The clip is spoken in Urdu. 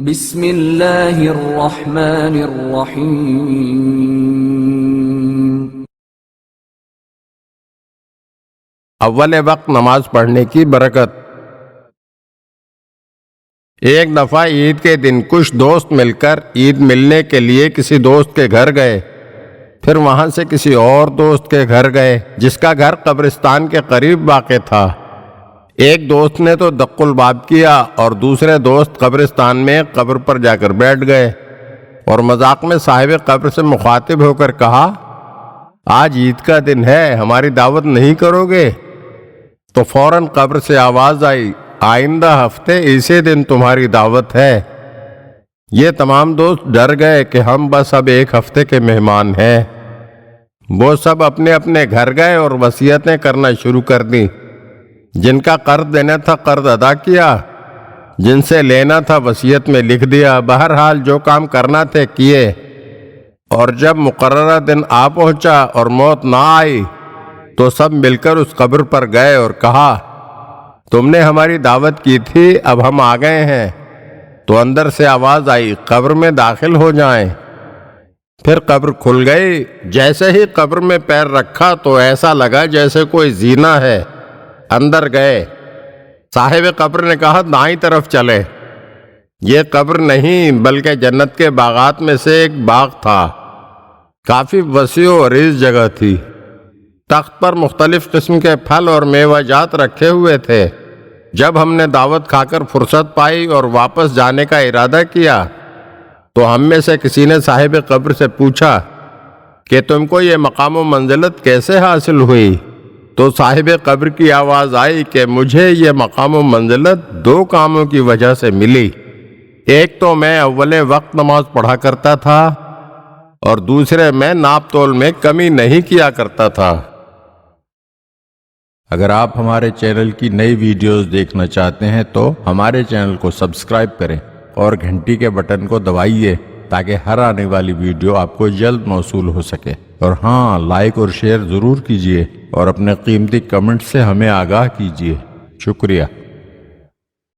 بسم اللہ الرحمن الرحیم۔ اول وقت نماز پڑھنے کی برکت۔ ایک دفعہ عید کے دن کچھ دوست مل کر عید ملنے کے لیے کسی دوست کے گھر گئے، پھر وہاں سے کسی اور دوست کے گھر گئے جس کا گھر قبرستان کے قریب واقع تھا۔ ایک دوست نے تو دق الباب کیا اور دوسرے دوست قبرستان میں قبر پر جا کر بیٹھ گئے اور مذاق میں صاحب قبر سے مخاطب ہو کر کہا، آج عید کا دن ہے، ہماری دعوت نہیں کرو گے؟ تو فوراً قبر سے آواز آئی، آئندہ ہفتے اسی دن تمہاری دعوت ہے۔ یہ تمام دوست ڈر گئے کہ ہم بس اب ایک ہفتے کے مہمان ہیں۔ وہ سب اپنے اپنے گھر گئے اور وصیتیں کرنا شروع کر دیں۔ جن کا قرض دینا تھا قرض ادا کیا، جن سے لینا تھا وصیت میں لکھ دیا، بہرحال جو کام کرنا تھے کیے۔ اور جب مقررہ دن آ پہنچا اور موت نہ آئی تو سب مل کر اس قبر پر گئے اور کہا، تم نے ہماری دعوت کی تھی، اب ہم آ گئے ہیں۔ تو اندر سے آواز آئی، قبر میں داخل ہو جائیں۔ پھر قبر کھل گئی۔ جیسے ہی قبر میں پیر رکھا تو ایسا لگا جیسے کوئی زینہ ہے۔ اندر گئے۔ صاحب قبر نے کہا، دائیں طرف چلے۔ یہ قبر نہیں بلکہ جنت کے باغات میں سے ایک باغ تھا۔ کافی وسیع و عریض جگہ تھی۔ تخت پر مختلف قسم کے پھل اور میوہ جات رکھے ہوئے تھے۔ جب ہم نے دعوت کھا کر فرصت پائی اور واپس جانے کا ارادہ کیا تو ہم میں سے کسی نے صاحب قبر سے پوچھا کہ تم کو یہ مقام و منزلت کیسے حاصل ہوئی؟ تو صاحب قبر کی آواز آئی کہ مجھے یہ مقام و منزلت دو کاموں کی وجہ سے ملی۔ ایک تو میں اول وقت نماز پڑھا کرتا تھا اور دوسرے میں ناپ تول میں کمی نہیں کیا کرتا تھا۔ اگر آپ ہمارے چینل کی نئی ویڈیوز دیکھنا چاہتے ہیں تو ہمارے چینل کو سبسکرائب کریں اور گھنٹی کے بٹن کو دبائیے تاکہ ہر آنے والی ویڈیو آپ کو جلد موصول ہو سکے۔ اور ہاں، لائک اور شیئر ضرور کیجیے اور اپنے قیمتی کمنٹ سے ہمیں آگاہ کیجیے۔ شکریہ۔